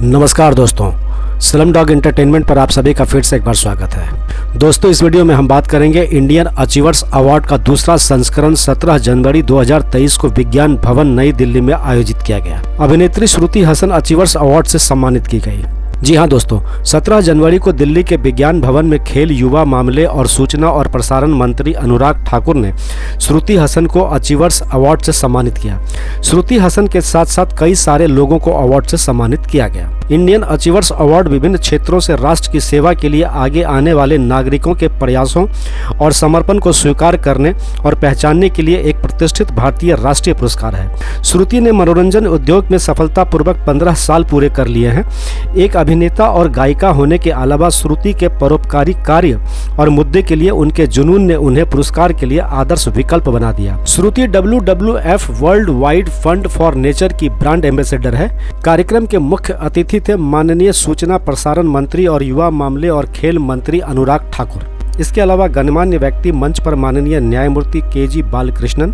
नमस्कार दोस्तों, Slumdog entertainment पर आप सभी का फिर से एक बार स्वागत है। दोस्तों, इस वीडियो में हम बात करेंगे इंडियन अचीवर्स अवार्ड का दूसरा संस्करण 17 जनवरी 2023 को विज्ञान भवन नई दिल्ली में आयोजित किया गया। अभिनेत्री श्रुति हसन अचीवर्स अवार्ड से सम्मानित की गई। जी हाँ दोस्तों, 17 जनवरी को दिल्ली के विज्ञान भवन में खेल, युवा मामले और सूचना और प्रसारण मंत्री अनुराग ठाकुर ने श्रुति हसन को अचीवर्स अवार्ड से सम्मानित किया। श्रुति हसन के साथ साथ कई सारे लोगों को अवार्ड से सम्मानित किया गया। इंडियन अचीवर्स अवार्ड विभिन्न क्षेत्रों से राष्ट्र की सेवा के लिए आगे आने वाले नागरिकों के प्रयासों और समर्पण को स्वीकार करने और पहचानने के लिए एक प्रतिष्ठित भारतीय राष्ट्रीय पुरस्कार है। श्रुति ने मनोरंजन उद्योग में सफलतापूर्वक 15 साल पूरे कर लिए हैं। एक अभिनेता और गायिका होने के अलावा श्रुति के परोपकारी कार्य और मुद्दे के लिए उनके जुनून ने उन्हें पुरस्कार के लिए आदर्श विकल्प बना दिया। श्रुति WWF world wide fund for nature की ब्रांड एम्बेसडर है। कार्यक्रम के मुख्य अतिथि थे माननीय सूचना प्रसारण मंत्री और युवा मामले और खेल मंत्री अनुराग ठाकुर। इसके अलावा गणमान्य व्यक्ति मंच पर माननीय न्यायमूर्ति KG बालकृष्णन,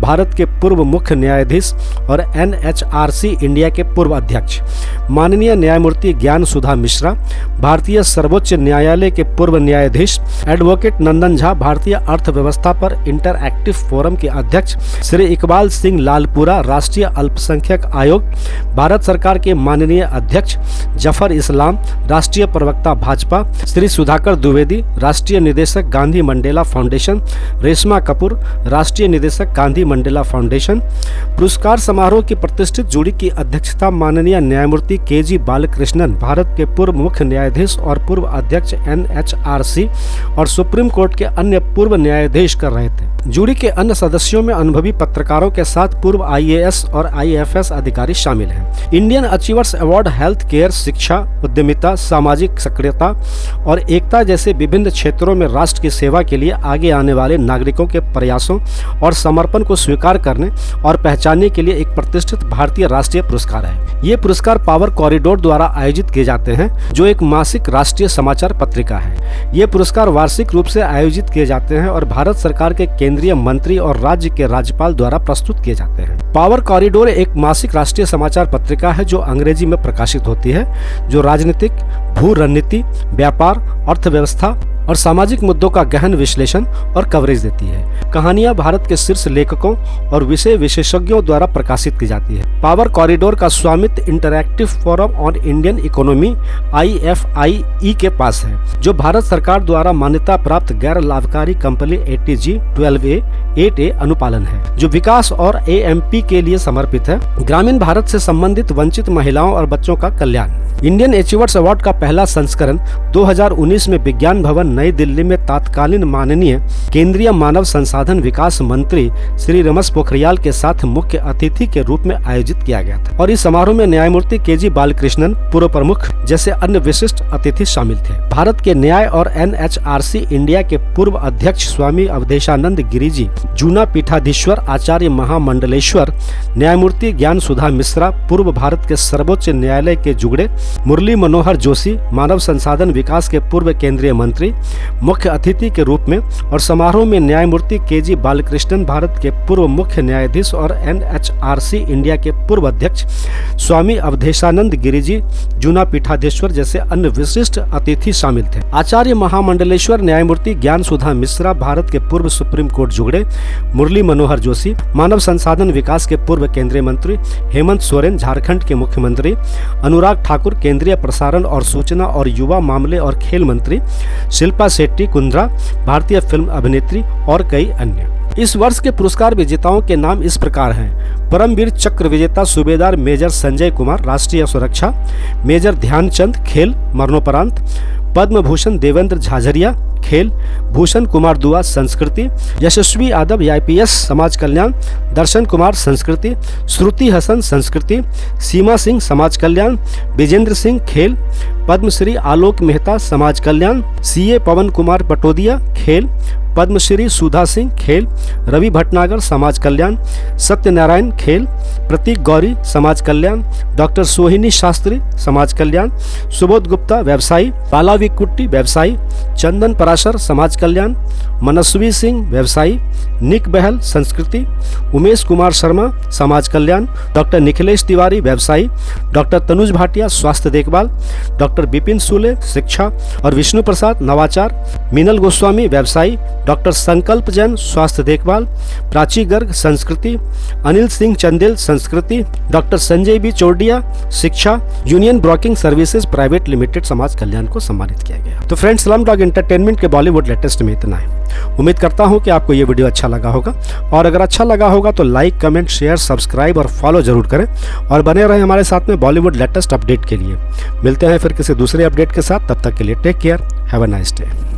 भारत के पूर्व मुख्य न्यायाधीश और NHRC इंडिया के पूर्व अध्यक्ष माननीय न्यायमूर्ति ज्ञान सुधा मिश्रा, भारतीय सर्वोच्च न्यायालय के पूर्व न्यायाधीश एडवोकेट नंदन झा, भारतीय अर्थव्यवस्था पर इंटरएक्टिव फोरम के अध्यक्ष श्री इकबाल सिंह लालपुरा, राष्ट्रीय अल्पसंख्यक आयोग भारत सरकार के माननीय अध्यक्ष जफर इस्लाम, राष्ट्रीय प्रवक्ता भाजपा श्री सुधाकर द्विवेदी, राष्ट्रीय निदेशक गांधी मंडेला फाउंडेशन रेशमा कपूर, राष्ट्रीय निदेशक गांधी मंडेला फाउंडेशन। पुरस्कार समारोह की प्रतिष्ठित जुड़ी की अध्यक्षता माननीय न्यायमूर्ति KG बालकृष्णन, भारत के पूर्व मुख्य न्यायाधीश और पूर्व अध्यक्ष NHRC और सुप्रीम कोर्ट के अन्य पूर्व न्यायाधीश कर रहे थे। जूरी के अन्य सदस्यों में अनुभवी पत्रकारों के साथ पूर्व IAS और IFS अधिकारी शामिल हैं। Indian achievers award health care, शिक्षा, उद्यमिता, सामाजिक सक्रियता और एकता जैसे विभिन्न क्षेत्रों में राष्ट्र की सेवा के लिए आगे आने वाले नागरिकों के प्रयासों और समर्पण को स्वीकार करने और पहचानने के लिए एक प्रतिष्ठित भारतीय राष्ट्रीय पुरस्कार है। ये पुरस्कार पावर कॉरिडोर द्वारा आयोजित किए जाते हैं, जो एक मासिक राष्ट्रीय समाचार पत्रिका है। ये पुरस्कार वार्षिक रूप से आयोजित किए जाते हैं और भारत सरकार के केंद्रीय मंत्री और राज्य के राज्यपाल द्वारा प्रस्तुत किए जाते हैं। पावर कॉरिडोर एक मासिक राष्ट्रीय समाचार पत्रिका है जो अंग्रेजी में प्रकाशित होती है, जो राजनीतिक, भू रणनीति, व्यापार, अर्थव्यवस्था और सामाजिक मुद्दों का गहन विश्लेषण और कवरेज देती है। कहानियां भारत के शीर्ष लेखकों और विषय विशेषज्ञों द्वारा प्रकाशित की जाती है। पावर कॉरिडोर का स्वामित्व interactive forum on Indian economy IFIE के पास है, जो भारत सरकार द्वारा मान्यता प्राप्त गैर लाभकारी कंपनी ATG 12A 8A अनुपालन है, जो विकास और AMP के लिए समर्पित है। ग्रामीण भारत से संबंधित वंचित महिलाओं और बच्चों का कल्याण। इंडियन अचीवर्स अवार्ड का पहला संस्करण 2019 में विज्ञान भवन नई दिल्ली में तत्कालीन माननीय केंद्रीय मानव संसाधन विकास मंत्री श्री रमेश पोखरियाल के साथ मुख्य अतिथि के रूप में आयोजित किया गया था और इस समारोह में न्यायमूर्ति KG बालकृष्णन, पूर्व प्रमुख जैसे अन्य विशिष्ट अतिथि शामिल थे। भारत के न्याय और NHRC इंडिया के पूर्व अध्यक्ष स्वामी अवधेशानंद गिरिजी, जूना पीठाधीश्वर आचार्य महामंडलेश्वर, न्यायमूर्ति ज्ञान सुधा मिश्रा, पूर्व भारत के सर्वोच्च न्यायालय के जुगड़े मुरली मनोहर जोशी, मानव संसाधन विकास के पूर्व केंद्रीय मंत्री, मुख्य अतिथि के रूप में, और समारोह में न्यायमूर्ति KG बालकृष्णन, भारत के पूर्व मुख्य न्यायाधीश और NHRC इंडिया के पूर्व अध्यक्ष स्वामी अवधेशानंद गिरिजी, जूना पीठाधीश्वर जैसे अन्य विशिष्ट अतिथि शामिल थे। आचार्य महामंडलेश्वर न्यायमूर्ति ज्ञान सुधा मिश्रा, भारत के पूर्व सुप्रीम कोर्ट जुगड़े मुरली मनोहर जोशी, मानव संसाधन विकास के पूर्व केंद्रीय मंत्री हेमंत सोरेन, झारखंड के मुख्यमंत्री अनुराग ठाकुर, केंद्रीय प्रसारण और सूचना और युवा मामले और खेल मंत्री शिल्पा शेट्टी कुंद्रा, भारतीय फिल्म अभिनेत्री और कई अन्य। इस वर्ष के पुरस्कार विजेताओं के नाम इस प्रकार हैं: परमवीर चक्र विजेता सूबेदार मेजर संजय कुमार, राष्ट्रीय सुरक्षा; मेजर ध्यानचंद, खेल, मरणोपरांत; पद्म भूषण देवेंद्र झाझरिया, खेल; भूषण कुमार दुआ, संस्कृति; यशस्वी यादव IPS, समाज कल्याण; दर्शन कुमार, संस्कृति; श्रुति हसन, संस्कृति; सीमा सिंह, समाज कल्याण; विजेंद्र सिंह, खेल; पद्मश्री आलोक मेहता, समाज कल्याण; CA पवन कुमार पटोदिया, खेल; पद्मश्री सुधा सिंह, खेल; रवि भटनागर, समाज कल्याण; सत्यनारायण, खेल; प्रतीक गौरी समाज कल्याण, डॉक्टर सोहिनी शास्त्री समाज कल्याण, सुबोध गुप्ता व्यवसायी, बालावी कुट्टी व्यवसायी, चंदन पराशर समाज कल्याण, मनस्वी सिंह व्यवसायी, निक बहल संस्कृति, उमेश कुमार शर्मा समाज कल्याण, डॉक्टर निखिलेश तिवारी व्यवसायी, डॉक्टर तनुज भाटिया स्वास्थ्य देखभाल, डॉक्टर बिपिन सूले शिक्षा और विष्णु प्रसाद नवाचार, मीनल गोस्वामी व्यवसायी, डॉक्टर संकल्प जैन स्वास्थ्य देखभाल, प्राची गर्ग संस्कृति, अनिल सिंह चंदेल संस्कृति, डॉक्टर संजय बी चोरडिया शिक्षा, union broking services private limited समाज कल्याण को सम्मानित किया गया। तो फ्रेंड्स, स्लमडॉग एंटरटेनमेंट के बॉलीवुड लेटेस्ट में इतना है। उम्मीद करता हूं कि आपको ये वीडियो अच्छा लगा होगा, और अगर अच्छा लगा होगा तो लाइक, कमेंट, शेयर, सब्सक्राइब और फॉलो जरूर करें, और बने रहें हमारे साथ में बॉलीवुड लेटेस्ट अपडेट के लिए। मिलते हैं फिर किसी दूसरे अपडेट के साथ, तब तक के लिए take care, have a nice day.